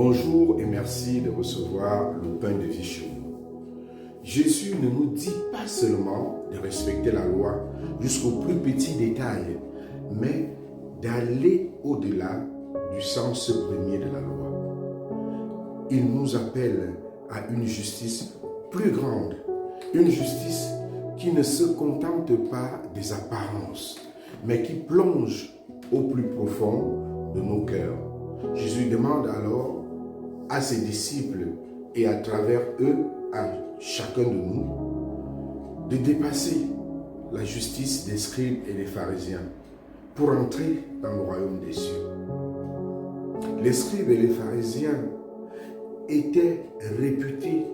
Bonjour et merci de recevoir le pain de vie chez nous. Jésus ne nous dit pas seulement de respecter la loi jusqu'au plus petit détail, mais d'aller au-delà du sens premier de la loi. Il nous appelle à une justice plus grande, une justice qui ne se contente pas des apparences, mais qui plonge au plus profond de nos cœurs. Jésus demande alors à ses disciples et à travers eux, à chacun de nous, de dépasser la justice des scribes et des pharisiens pour entrer dans le royaume des cieux. Les scribes et les pharisiens étaient réputés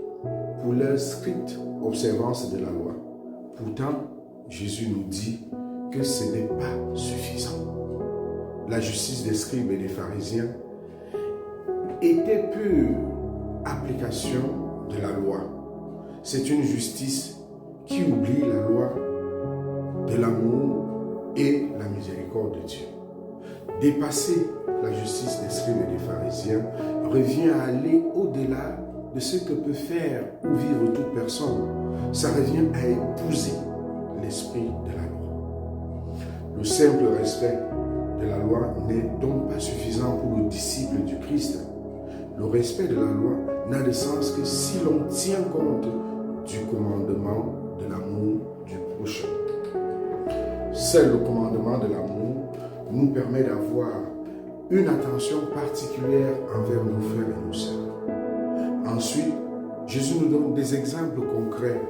pour leur stricte observance de la loi. Pourtant, Jésus nous dit que ce n'est pas suffisant. La justice des scribes et des pharisiens était pure application de la loi. C'est une justice qui oublie la loi de l'amour et la miséricorde de Dieu. Dépasser la justice des scribes et des pharisiens revient à aller au-delà de ce que peut faire ou vivre toute personne. Ça revient à épouser l'esprit de la loi. Le simple respect de la loi n'est donc pas suffisant pour le disciple du Christ. Le respect de la loi n'a de sens que si l'on tient compte du commandement de l'amour du prochain. Seul le commandement de l'amour nous permet d'avoir une attention particulière envers nos frères et nos sœurs. Ensuite, Jésus nous donne des exemples concrets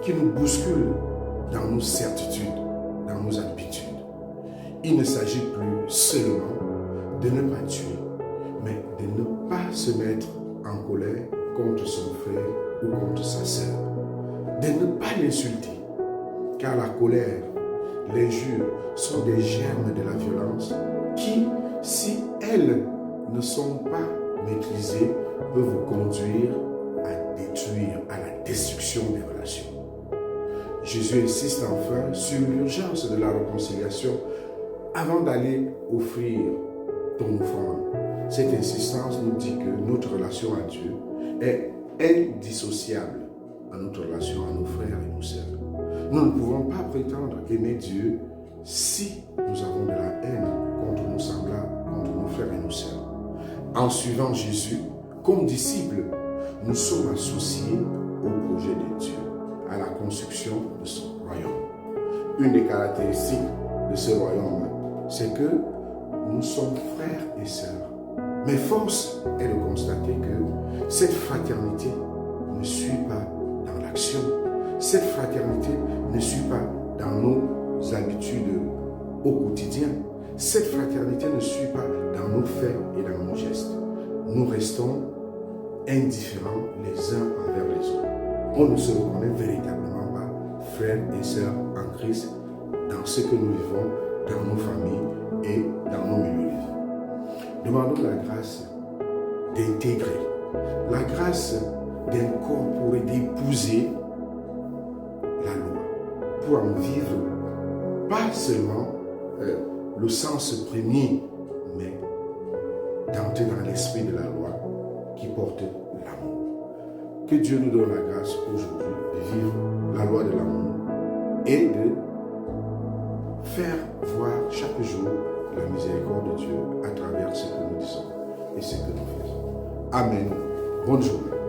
qui nous bousculent dans nos certitudes, dans nos habitudes. Il ne s'agit plus seulement de ne pas tuer, mais de ne pas se mettre en colère contre son frère ou contre sa sœur, de ne pas l'insulter, car la colère, l'injure sont des germes de la violence qui, si elles ne sont pas maîtrisées, peuvent vous conduire à détruire, à la destruction des relations. Jésus insiste enfin sur l'urgence de la réconciliation avant d'aller offrir ton offrande. Cette insistance nous dit que notre relation à Dieu est indissociable à notre relation à nos frères et nos sœurs. Nous ne pouvons pas prétendre aimer Dieu si nous avons de la haine contre nos semblables, contre nos frères et nos sœurs. En suivant Jésus, comme disciples, nous sommes associés au projet de Dieu, à la construction de son royaume. Une des caractéristiques de ce royaume, c'est que nous sommes frères et sœurs. Mais force est de constater que cette fraternité ne suit pas dans l'action. Cette fraternité ne suit pas dans nos habitudes au quotidien. Cette fraternité ne suit pas dans nos faits et dans nos gestes. Nous restons indifférents les uns envers les autres. On ne se reconnaît véritablement pas frères et sœurs en Christ dans ce que nous vivons dans nos familles et dans nos milieux de vie. Demandons la grâce d'intégrer, la grâce d'incorporer, d'épouser la loi pour en vivre pas seulement le sens premier, mais d'entrer dans l'esprit de la loi qui porte l'amour. Que Dieu nous donne la grâce aujourd'hui de vivre la loi de l'amour et de faire voir chaque jour la miséricorde de Dieu à travers ce que nous disons et ce que nous faisons. Amen. Bonne journée.